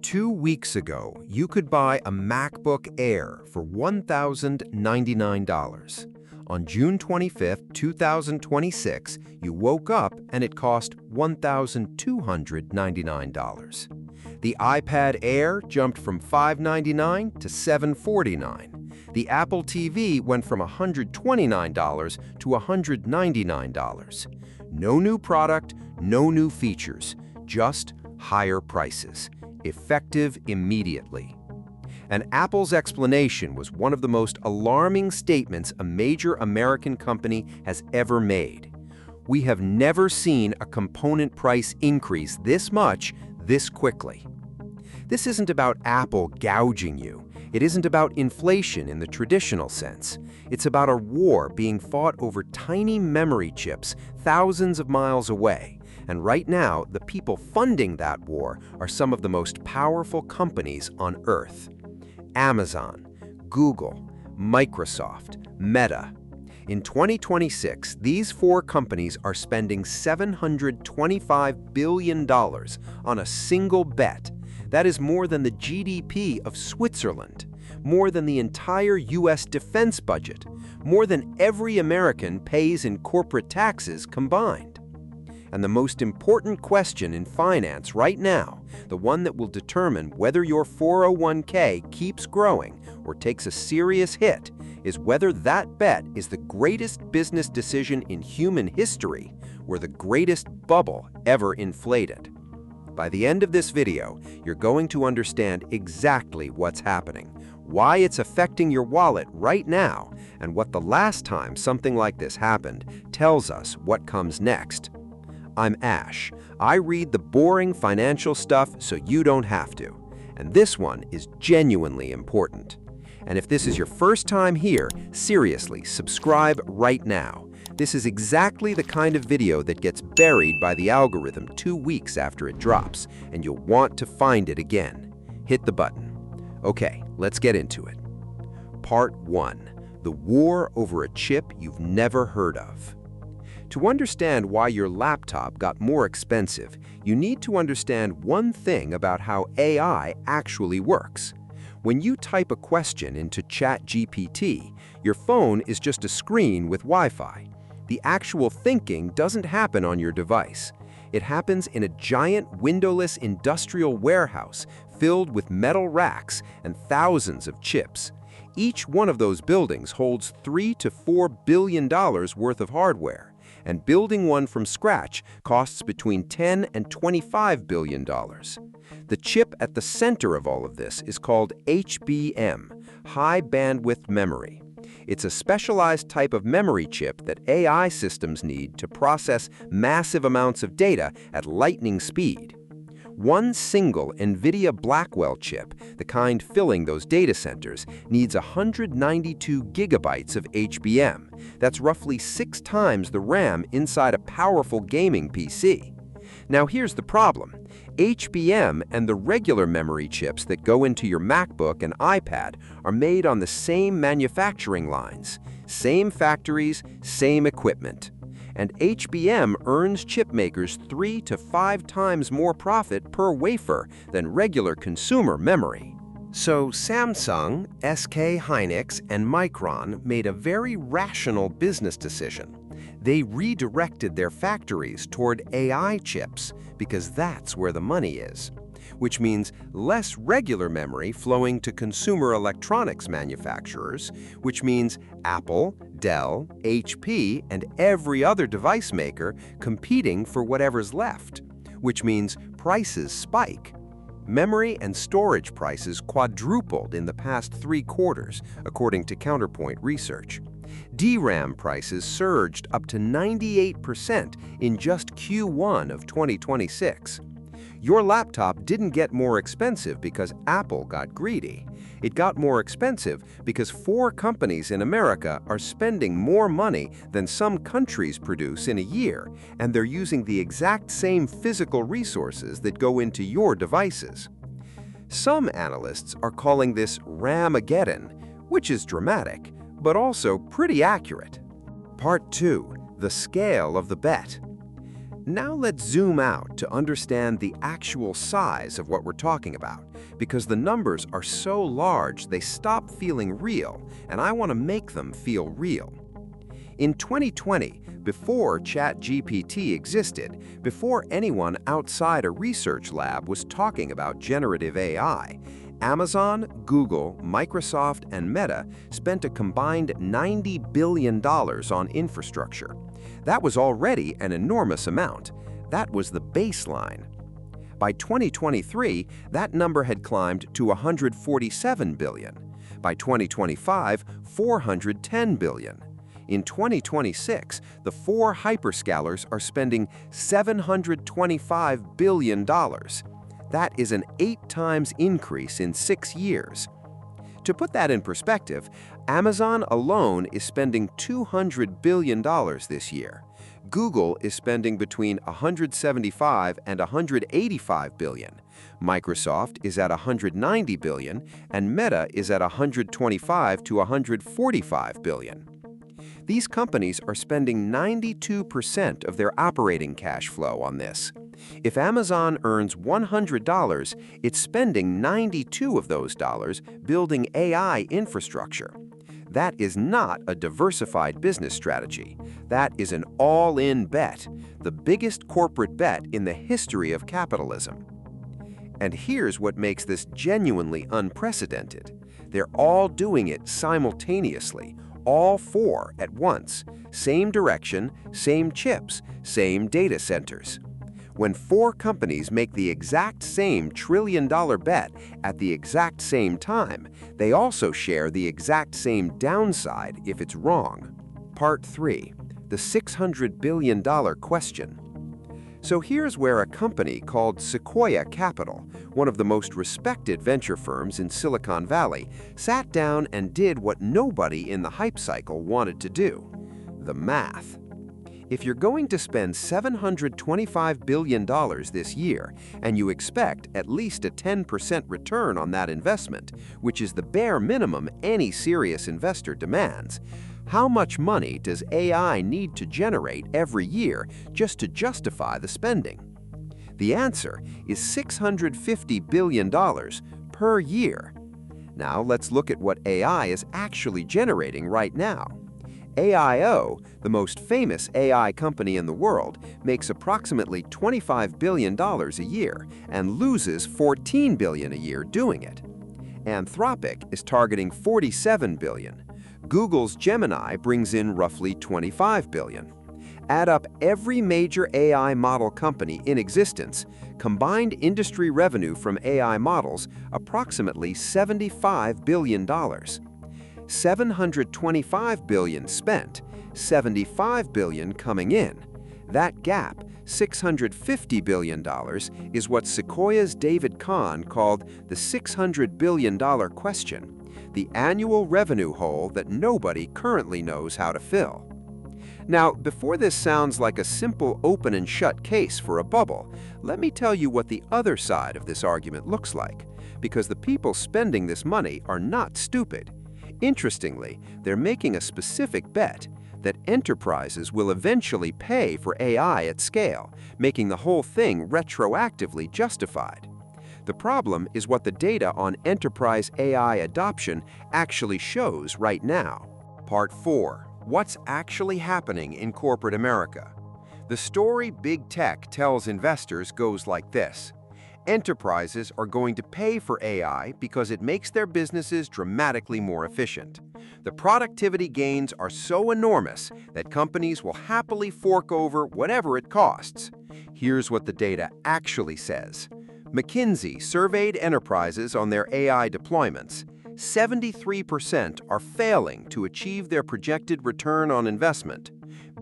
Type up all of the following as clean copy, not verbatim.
2 weeks ago, you could buy a MacBook Air for $1,099. On June 25, 2026, you woke up and it cost $1,299. The iPad Air jumped from $599 to $749. The Apple TV went from $129 to $199. No new product, no new features, just higher prices, effective immediately. And Apple's explanation was one of the most alarming statements a major American company has ever made. We have never seen a component price increase this much, this quickly. This isn't about Apple gouging you. It isn't about inflation in the traditional sense. It's about a war being fought over tiny memory chips thousands of miles away. And right now, the people funding that war are some of the most powerful companies on Earth. Amazon, Google, Microsoft, Meta. In 2026, these four companies are spending $725 billion on a single bet. That is more than the GDP of Switzerland, more than the entire US defense budget, more than every American pays in corporate taxes combined. And the most important question in finance right now, the one that will determine whether your 401k keeps growing or takes a serious hit, is whether that bet is the greatest business decision in human history or the greatest bubble ever inflated. By the end of this video, you're going to understand exactly what's happening, why it's affecting your wallet right now, and what the last time something like this happened tells us what comes next. I'm Ash. I read the boring financial stuff so you don't have to. And this one is genuinely important. And if this is your first time here, seriously, subscribe right now. This is exactly the kind of video that gets buried by the algorithm 2 weeks after it drops, and you'll want to find it again. Hit the button. Okay, let's get into it. Part 1. The war over a chip you've never heard of. To understand why your laptop got more expensive, you need to understand one thing about how AI actually works. When you type a question into ChatGPT, your phone is just a screen with Wi-Fi. The actual thinking doesn't happen on your device. It happens in a giant windowless industrial warehouse filled with metal racks and thousands of chips. Each one of those buildings holds $3 to $4 billion worth of hardware. And building one from scratch costs between $10 and $25 billion. The chip at the center of all of this is called HBM, High Bandwidth Memory. It's a specialized type of memory chip that AI systems need to process massive amounts of data at lightning speed. One single NVIDIA Blackwell chip, the kind filling those data centers, needs 192 gigabytes of HBM. That's roughly 6 times the RAM inside a powerful gaming PC. Now here's the problem. HBM and the regular memory chips that go into your MacBook and iPad are made on the same manufacturing lines, same factories, same equipment. And HBM earns chip makers 3 to 5 times more profit per wafer than regular consumer memory. So Samsung, SK Hynix, and Micron made a very rational business decision. They redirected their factories toward AI chips because that's where the money is, which means less regular memory flowing to consumer electronics manufacturers, which means Apple, Dell, HP, and every other device maker competing for whatever's left, which means prices spike. Memory and storage prices quadrupled in the past 3 quarters, according to Counterpoint Research. DRAM prices surged up to 98% in just Q1 of 2026. Your laptop didn't get more expensive because Apple got greedy. It got more expensive because 4 companies in America are spending more money than some countries produce in a year, and they're using the exact same physical resources that go into your devices. Some analysts are calling this Ramageddon, which is dramatic, but also pretty accurate. Part 2. The scale of the bet. Now let's zoom out to understand the actual size of what we're talking about, because the numbers are so large they stop feeling real, and I want to make them feel real. In 2020, before ChatGPT existed, before anyone outside a research lab was talking about generative AI, Amazon, Google, Microsoft, and Meta spent a combined $90 billion on infrastructure. That was already an enormous amount. That was the baseline. By 2023, that number had climbed to $147 billion. By 2025, $410 billion. In 2026, the four hyperscalers are spending $725 billion. That is an 8-times increase in 6 years. To put that in perspective, Amazon alone is spending $200 billion this year. Google is spending between $175 and $185 billion. Microsoft is at $190 billion, and Meta is at $125 to $145 billion. These companies are spending 92% of their operating cash flow on this. If Amazon earns $100, it's spending 92 of those dollars building AI infrastructure. That is not a diversified business strategy. That is an all-in bet, the biggest corporate bet in the history of capitalism. And here's what makes this genuinely unprecedented. They're all doing it simultaneously, all four at once. Same direction, same chips, same data centers. When four companies make the exact same trillion-dollar bet at the exact same time, they also share the exact same downside if it's wrong. Part 3. The $600 billion question. So here's where a company called Sequoia Capital, one of the most respected venture firms in Silicon Valley, sat down and did what nobody in the hype cycle wanted to do: the math. If you're going to spend $725 billion this year, and you expect at least a 10% return on that investment, which is the bare minimum any serious investor demands, how much money does AI need to generate every year just to justify the spending? The answer is $650 billion per year. Now let's look at what AI is actually generating right now. AIO, the most famous AI company in the world, makes approximately $25 billion a year and loses $14 billion a year doing it. Anthropic is targeting $47 billion. Google's Gemini brings in roughly $25 billion. Add up every major AI model company in existence, combined industry revenue from AI models approximately $75 billion. $725 billion spent, $75 billion coming in. That gap, $650 billion, is what Sequoia's David Kahn called the $600 billion question, the annual revenue hole that nobody currently knows how to fill. Now, before this sounds like a simple open and shut case for a bubble, let me tell you what the other side of this argument looks like, because the people spending this money are not stupid. Interestingly, they're making a specific bet that enterprises will eventually pay for AI at scale, making the whole thing retroactively justified. The problem is what the data on enterprise AI adoption actually shows right now. Part 4. What's actually happening in corporate America? The story big tech tells investors goes like this. Enterprises are going to pay for AI because it makes their businesses dramatically more efficient. The productivity gains are so enormous that companies will happily fork over whatever it costs. Here's what the data actually says. McKinsey surveyed enterprises on their AI deployments. 73% are failing to achieve their projected return on investment.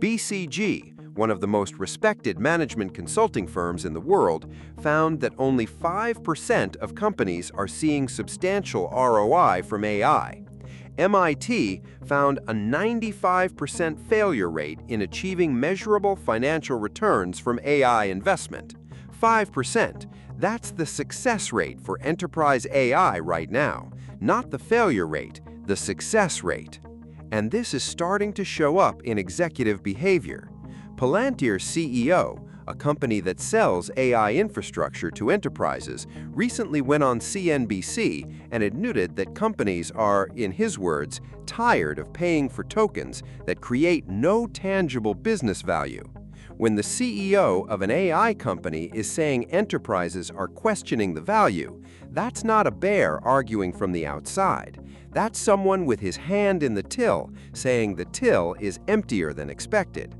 BCG, one of the most respected management consulting firms in the world, found that only 5% of companies are seeing substantial ROI from AI. MIT found a 95% failure rate in achieving measurable financial returns from AI investment. 5%, that's the success rate for enterprise AI right now, not the failure rate, the success rate. And this is starting to show up in executive behavior. Palantir's CEO, a company that sells AI infrastructure to enterprises, recently went on CNBC and admitted that companies are, in his words, tired of paying for tokens that create no tangible business value. When the CEO of an AI company is saying enterprises are questioning the value, that's not a bear arguing from the outside. That's someone with his hand in the till, saying the till is emptier than expected.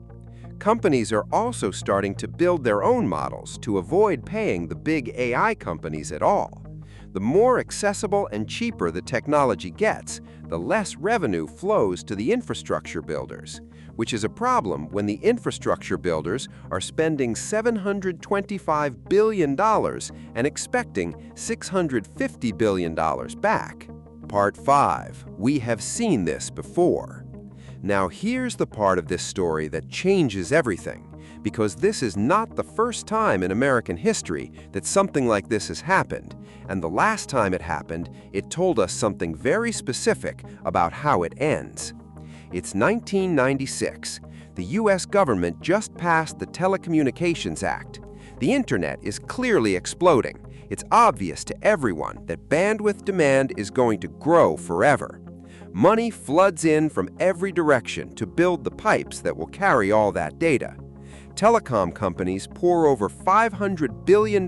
Companies are also starting to build their own models to avoid paying the big AI companies at all. The more accessible and cheaper the technology gets, the less revenue flows to the infrastructure builders, which is a problem when the infrastructure builders are spending $725 billion and expecting $650 billion back. Part 5. We have seen this before. Now here's the part of this story that changes everything, because this is not the first time in American history that something like this has happened, and the last time it happened, it told us something very specific about how it ends. It's 1996. The US government just passed the Telecommunications Act. The internet is clearly exploding. It's obvious to everyone that bandwidth demand is going to grow forever. Money floods in from every direction to build the pipes that will carry all that data. Telecom companies pour over $500 billion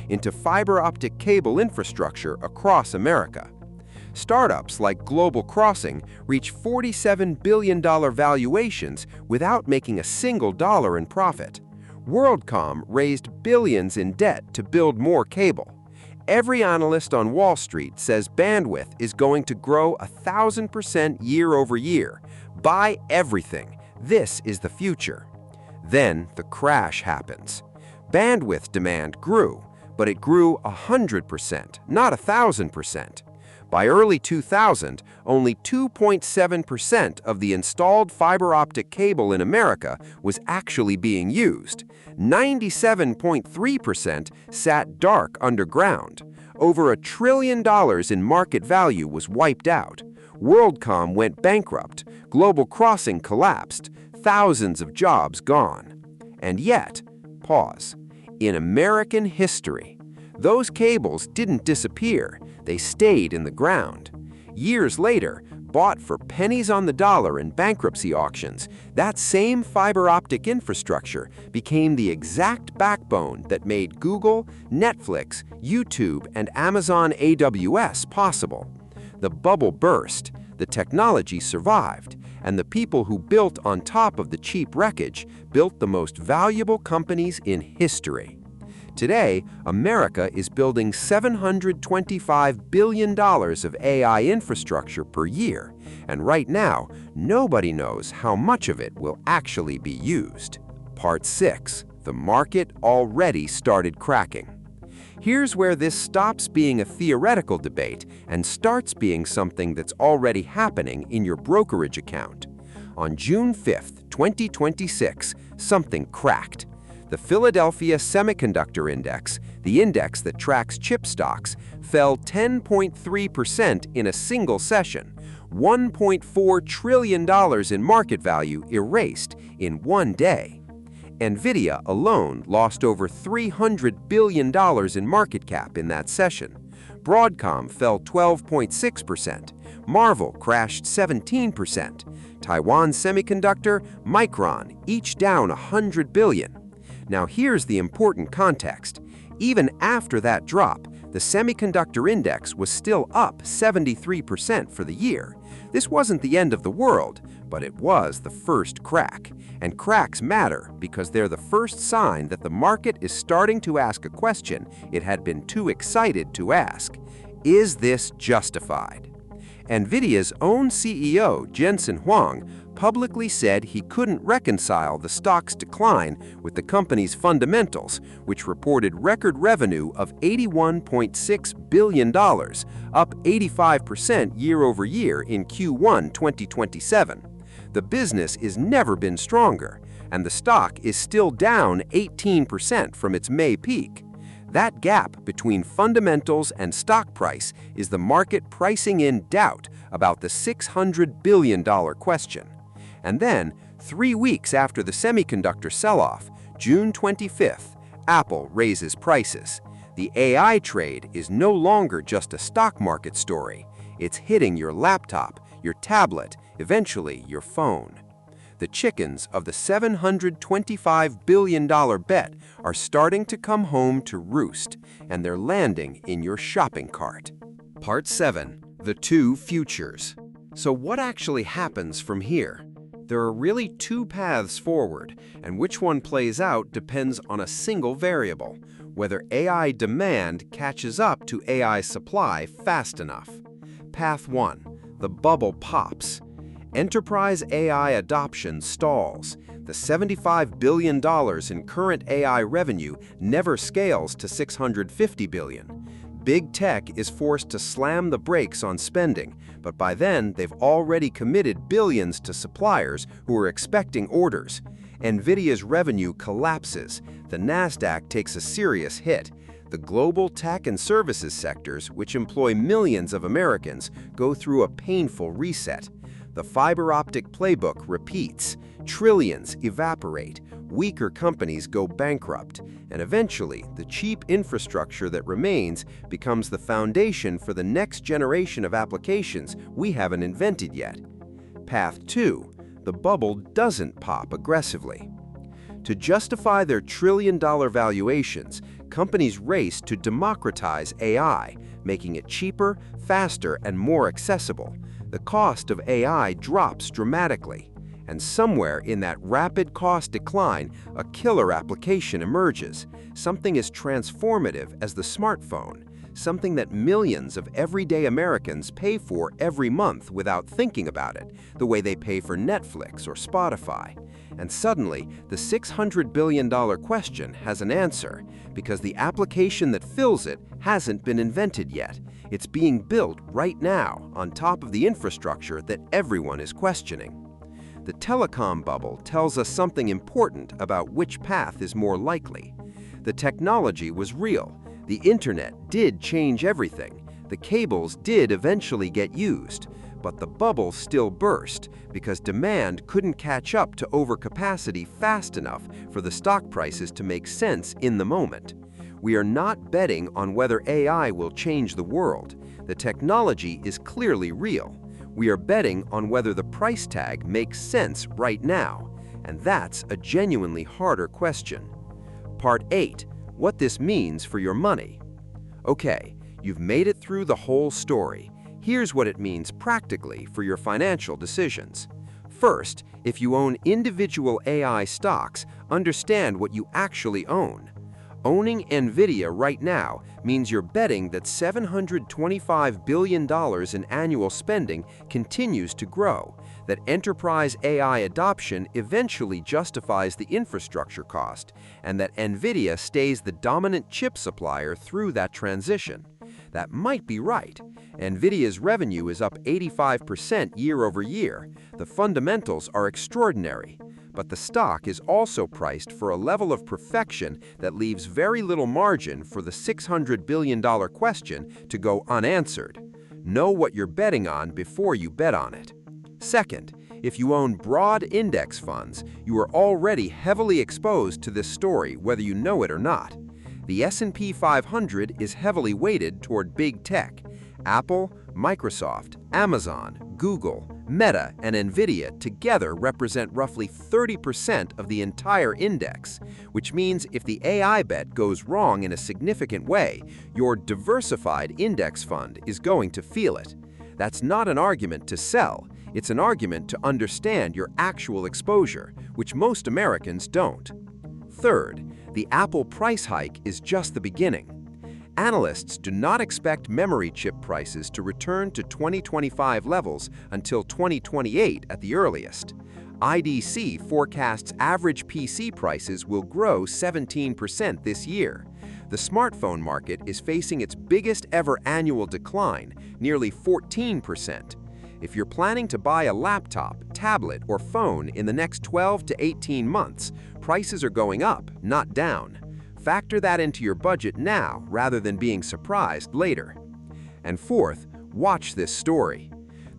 into fiber optic cable infrastructure across America. Startups like Global Crossing reach $47 billion valuations without making a single dollar in profit. WorldCom raised billions in debt to build more cable. Every analyst on Wall Street says bandwidth is going to grow 1,000% year over year. Buy everything. This is the future. Then the crash happens. Bandwidth demand grew, but it grew 100%, not 1,000%. By early 2000, only 2.7% of the installed fiber optic cable in America was actually being used. 97.3% sat dark underground. Over $1 trillion in market value was wiped out. WorldCom went bankrupt. Global Crossing collapsed. Thousands of jobs gone. And yet, pause. In American history, those cables didn't disappear. They stayed in the ground. Years later, bought for pennies on the dollar in bankruptcy auctions, that same fiber optic infrastructure became the exact backbone that made Google, Netflix, YouTube, and Amazon AWS possible. The bubble burst, the technology survived, and the people who built on top of the cheap wreckage built the most valuable companies in history. Today, America is building $725 billion of AI infrastructure per year, and right now, nobody knows how much of it will actually be used. Part 6. The market already started cracking. Here's where this stops being a theoretical debate and starts being something that's already happening in your brokerage account. On June 5, 2026, something cracked. The Philadelphia Semiconductor Index, the index that tracks chip stocks, fell 10.3% in a single session. $1.4 trillion in market value erased in one day. NVIDIA alone lost over $300 billion in market cap in that session. Broadcom fell 12.6%. Marvell crashed 17%. Taiwan Semiconductor, Micron, each down $100 billion. Now here's the important context. Even after that drop, the semiconductor index was still up 73% for the year. This wasn't the end of the world, but it was the first crack. And cracks matter because they're the first sign that the market is starting to ask a question it had been too excited to ask. Is this justified? NVIDIA's own CEO, Jensen Huang, publicly said he couldn't reconcile the stock's decline with the company's fundamentals, which reported record revenue of $81.6 billion, up 85% year over year in Q1 2027. The business has never been stronger, and the stock is still down 18% from its May peak. That gap between fundamentals and stock price is the market pricing in doubt about the $600 billion question. And then, 3 weeks after the semiconductor sell-off, June 25th, Apple raises prices. The AI trade is no longer just a stock market story. It's hitting your laptop, your tablet, eventually your phone. The chickens of the $725 billion bet are starting to come home to roost, and they're landing in your shopping cart. Part 7. The Two Futures. So what actually happens from here? There are really two paths forward, and which one plays out depends on a single variable: whether AI demand catches up to AI supply fast enough. Path 1. The bubble pops. Enterprise AI adoption stalls. The $75 billion in current AI revenue never scales to $650 billion. Big tech is forced to slam the brakes on spending, but by then they've already committed billions to suppliers who are expecting orders. NVIDIA's revenue collapses. The Nasdaq takes a serious hit. The global tech and services sectors, which employ millions of Americans, go through a painful reset. The fiber optic playbook repeats. Trillions evaporate. Weaker companies go bankrupt. And eventually, the cheap infrastructure that remains becomes the foundation for the next generation of applications we haven't invented yet. Path 2. The bubble doesn't pop aggressively. To justify their trillion-dollar valuations, companies race to democratize AI, making it cheaper, faster, and more accessible. The cost of AI drops dramatically. And somewhere in that rapid cost decline, a killer application emerges, something as transformative as the smartphone, something that millions of everyday Americans pay for every month without thinking about it, the way they pay for Netflix or Spotify. And suddenly, the $600 billion question has an answer, because the application that fills it hasn't been invented yet. It's being built right now on top of the infrastructure that everyone is questioning. The telecom bubble tells us something important about which path is more likely. The technology was real. The internet did change everything. The cables did eventually get used. But the bubble still burst because demand couldn't catch up to overcapacity fast enough for the stock prices to make sense in the moment. We are not betting on whether AI will change the world. The technology is clearly real. We are betting on whether the price tag makes sense right now, and that's a genuinely harder question. Part 8. What this means for your money. Okay, you've made it through the whole story. Here's what it means practically for your financial decisions. First, if you own individual AI stocks, understand what you actually own. Owning NVIDIA right now means you're betting that $725 billion in annual spending continues to grow, that enterprise AI adoption eventually justifies the infrastructure cost, and that NVIDIA stays the dominant chip supplier through that transition. That might be right. NVIDIA's revenue is up 85% year over year. The fundamentals are extraordinary. But the stock is also priced for a level of perfection that leaves very little margin for the $600 billion question to go unanswered. Know what you're betting on before you bet on it. Second, if you own broad index funds, you are already heavily exposed to this story whether you know it or not. The S&P 500 is heavily weighted toward big tech. Apple, Microsoft, Amazon, Google, Meta, and NVIDIA together represent roughly 30% of the entire index, which means if the AI bet goes wrong in a significant way, your diversified index fund is going to feel it. That's not an argument to sell. It's an argument to understand your actual exposure, which most Americans don't. Third, the Apple price hike is just the beginning. Analysts do not expect memory chip prices to return to 2025 levels until 2028 at the earliest. IDC forecasts average PC prices will grow 17% this year. The smartphone market is facing its biggest ever annual decline, nearly 14%. If you're planning to buy a laptop, tablet, or phone in the next 12 to 18 months, prices are going up, not down. Factor that into your budget now rather than being surprised later. And fourth, watch this story.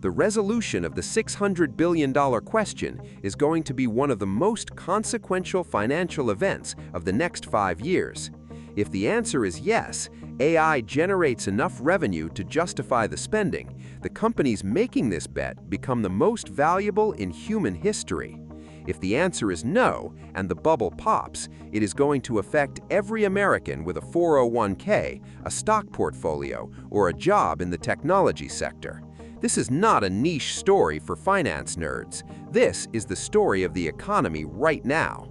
The resolution of the $600 billion question is going to be one of the most consequential financial events of the next 5 years. If the answer is yes, AI generates enough revenue to justify the spending, the companies making this bet become the most valuable in human history. If the answer is no, and the bubble pops, it is going to affect every American with a 401k, a stock portfolio, or a job in the technology sector. This is not a niche story for finance nerds. This is the story of the economy right now.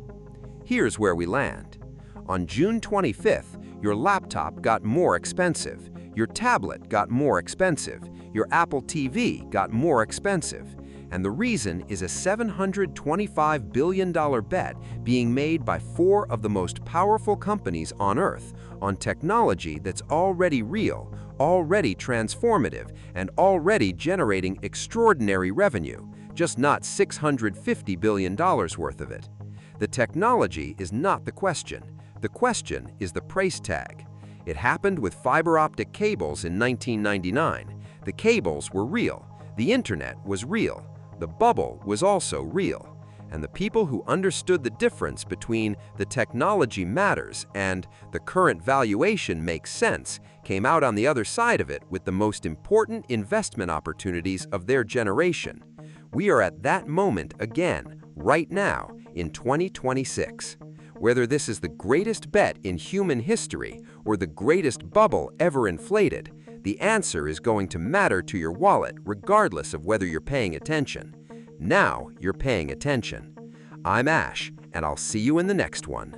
Here's where we land. On June 25th, your laptop got more expensive, your tablet got more expensive, your Apple TV got more expensive. And the reason is a $725 billion bet being made by 4 of the most powerful companies on Earth on technology that's already real, already transformative, and already generating extraordinary revenue, just not $650 billion worth of it. The technology is not the question. The question is the price tag. It happened with fiber optic cables in 1999. The cables were real. The internet was real. The bubble was also real, and the people who understood the difference between the technology matters and the current valuation makes sense came out on the other side of it with the most important investment opportunities of their generation. We are at that moment again, right now, in 2026. Whether this is the greatest bet in human history or the greatest bubble ever inflated, the answer is going to matter to your wallet regardless of whether you're paying attention. Now you're paying attention. I'm Ash, and I'll see you in the next one.